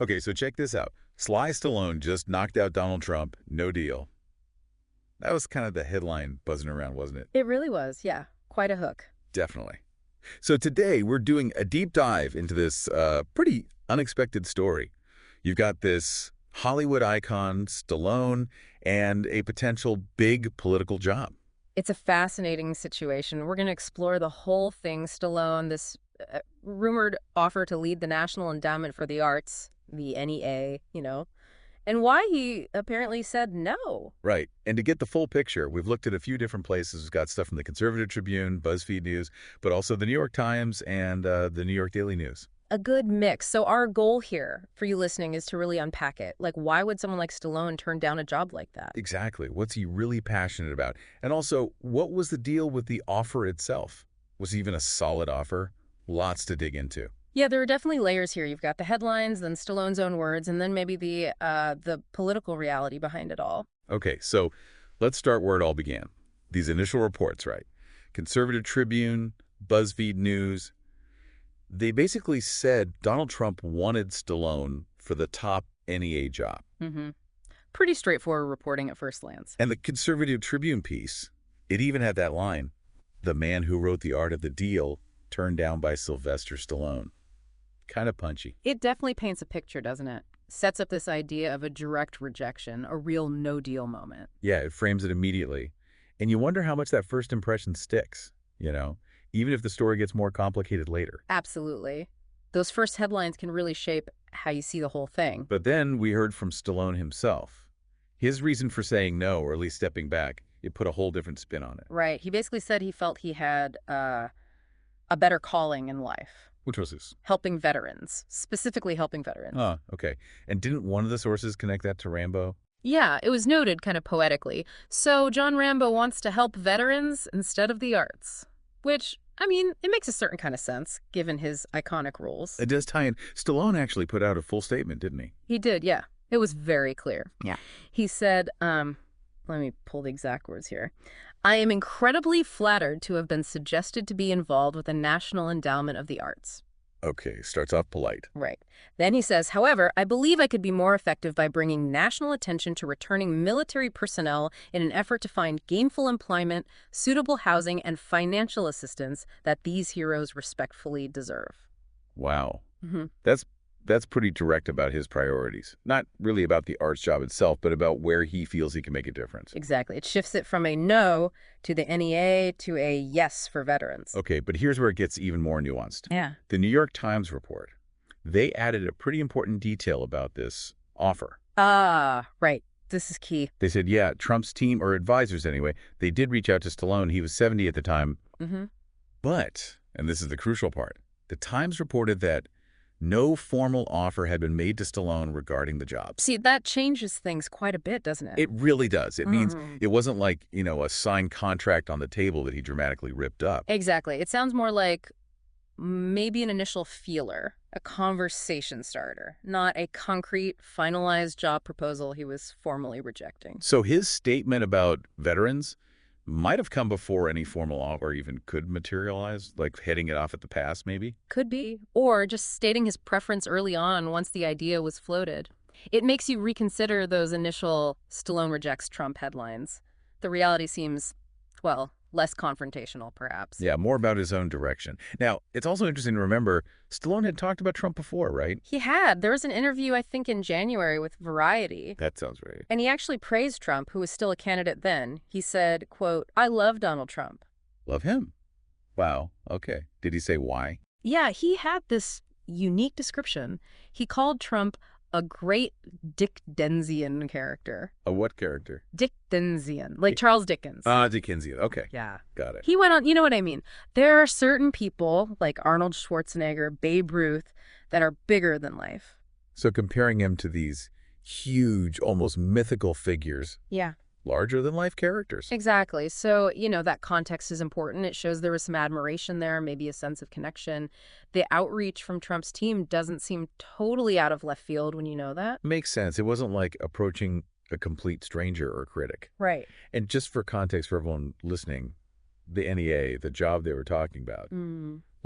Okay, so check this out. Sly Stallone just knocked out Donald Trump. No deal. That was kind of the headline buzzing around, wasn't it? It really was, yeah. Quite a hook. Definitely. So today we're doing a deep dive into this pretty unexpected story. You've got this Hollywood icon, Stallone, and a potential big political job. It's a fascinating situation. We're going to explore the whole thing. Stallone, this rumored offer to lead the National Endowment for the Arts, the NEA, and why he apparently said no. Right. And to get the full picture, we've looked at a few different places. We've got stuff from the Conservative Tribune, BuzzFeed News, but also the New York Times and the New York Daily News. A good mix. So our goal here for you listening is to really unpack it. Like, why would someone like Stallone turn down a job like that? Exactly. What's he really passionate about? And also, what was the deal with the offer itself? Was it even a solid offer? Lots to dig into. Yeah, there are definitely layers here. You've got the headlines, then Stallone's own words, and then maybe the political reality behind it all. Okay, so let's start where it all began. These initial reports, right? Conservative Tribune, BuzzFeed News. They basically said Donald Trump wanted Stallone for the top NEA job. Mm-hmm. Pretty straightforward reporting at first glance. And the Conservative Tribune piece, it even had that line, "The man who wrote The Art of the Deal turned down by Sylvester Stallone." Kind of punchy. It definitely paints a picture, doesn't it? Sets up this idea of a direct rejection, a real no-deal moment. Yeah, it frames it immediately. And you wonder how much that first impression sticks, even if the story gets more complicated later. Absolutely. Those first headlines can really shape how you see the whole thing. But then we heard from Stallone himself. His reason for saying no, or at least stepping back, it put a whole different spin on it. Right. He basically said he felt he had a better calling in life. Which was this? Helping veterans, specifically helping veterans. Oh, okay. And didn't one of the sources connect that to Rambo? Yeah, it was noted kind of poetically. So John Rambo wants to help veterans instead of the arts. Which, I mean, it makes a certain kind of sense, given his iconic roles. It does tie in. Stallone actually put out a full statement, didn't he? He did, yeah. It was very clear. Yeah. He said, let me pull the exact words here. "I am incredibly flattered to have been suggested to be involved with the National Endowment of the Arts." Okay, starts off polite. Right. Then he says, "However, I believe I could be more effective by bringing national attention to returning military personnel in an effort to find gainful employment, suitable housing, and financial assistance that these heroes respectfully deserve." Wow. Mm-hmm. That's pretty direct about his priorities. Not really about the arts job itself, but about where he feels he can make a difference. Exactly. It shifts it from a no to the NEA to a yes for veterans. Okay, but here's where it gets even more nuanced. Yeah. The New York Times report, they added a pretty important detail about this offer. Ah, right. This is key. They said, yeah, Trump's team, or advisors anyway, they did reach out to Stallone. He was 70 at the time. Mm-hmm. But, and this is the crucial part, the Times reported that no formal offer had been made to Stallone regarding the job. See, that changes things quite a bit, doesn't it? It really does. It means it wasn't like, a signed contract on the table that he dramatically ripped up. Exactly. It sounds more like maybe an initial feeler, a conversation starter, not a concrete, finalized job proposal he was formally rejecting. So his statement about veterans might have come before any formal offer even could materialize, like heading it off at the pass, maybe? Could be. Or just stating his preference early on once the idea was floated. It makes you reconsider those initial Stallone rejects Trump headlines. The reality seems, well, less confrontational, perhaps. Yeah, more about his own direction. Now, it's also interesting to remember, Stallone had talked about Trump before, right? He had. There was an interview, I think, in January with Variety. That sounds right. And he actually praised Trump, who was still a candidate then. He said, quote, "I love Donald Trump." Love him. Wow, okay. Did he say why? Yeah, he had this unique description. He called Trump a great Dickensian character. A what character? Dickensian, like Charles Dickens. Dickensian. Okay. Yeah. Got it. He went on, you know what I mean? There are certain people, like Arnold Schwarzenegger, Babe Ruth, that are bigger than life. So comparing him to these huge, almost mythical figures. Yeah. Larger-than-life characters. Exactly. So, that context is important. It shows there was some admiration there, maybe a sense of connection. The outreach from Trump's team doesn't seem totally out of left field when you know that. Makes sense. It wasn't like approaching a complete stranger or critic. Right. And just for context for everyone listening, the NEA, the job they were talking about,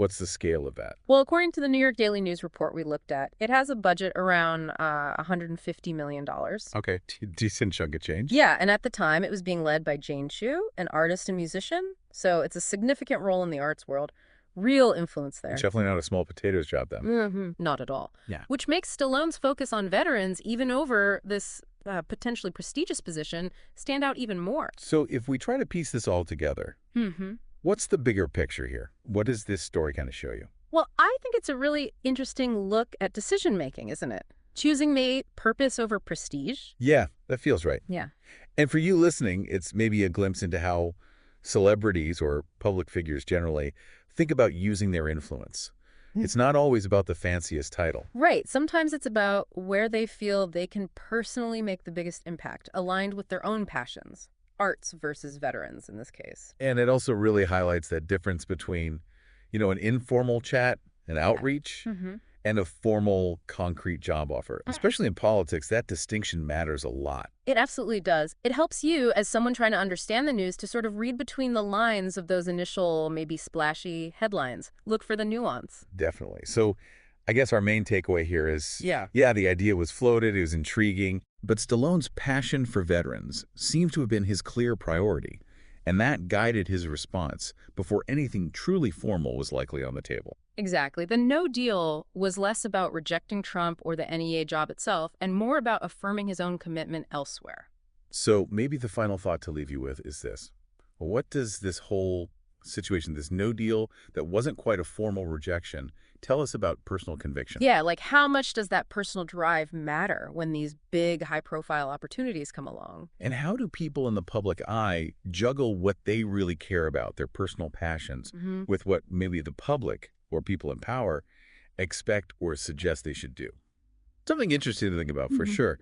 What's the scale of that? Well, according to the New York Daily News report we looked at, it has a budget around $150 million. Okay, decent chunk of change. Yeah, and at the time, it was being led by Jane Chu, an artist and musician. So it's a significant role in the arts world. Real influence It's there. definitely not a small potatoes job then. Not at all. Yeah. Which makes Stallone's focus on veterans, even over this potentially prestigious position, stand out even more. So if we try to piece this all together, Mm-hmm. what's the bigger picture here? What does this story kind of show you? Well, I think it's a really interesting look at decision-making, isn't it? Choosing purpose over prestige. Yeah, that feels right. Yeah. And for you listening, it's maybe a glimpse into how celebrities or public figures generally think about using their influence. It's not always about the fanciest title. Right. Sometimes it's about where they feel they can personally make the biggest impact, aligned with their own passions. Arts versus veterans in this case. And it also really highlights that difference between, an informal chat, an outreach, Mm-hmm. and a formal, concrete job offer. Especially in politics, that distinction matters a lot. It absolutely does. It helps you, as someone trying to understand the news, to sort of read between the lines of those initial, maybe splashy headlines. Look for the nuance. Definitely. So I guess our main takeaway here is, Yeah. the idea was floated, it was intriguing, but Stallone's passion for veterans seems to have been his clear priority, and that guided his response before anything truly formal was likely on the table. Exactly. The no deal was less about rejecting Trump or the NEA job itself, and more about affirming his own commitment elsewhere. So maybe the final thought to leave you with is this. Well, what does this whole situation, this no deal that wasn't quite a formal rejection, tell us about personal conviction? Yeah, like how much does that personal drive matter when these big, high-profile opportunities come along? And how do people in the public eye juggle what they really care about, their personal passions, Mm-hmm. with what maybe the public or people in power expect or suggest they should do? Something interesting to think about for sure.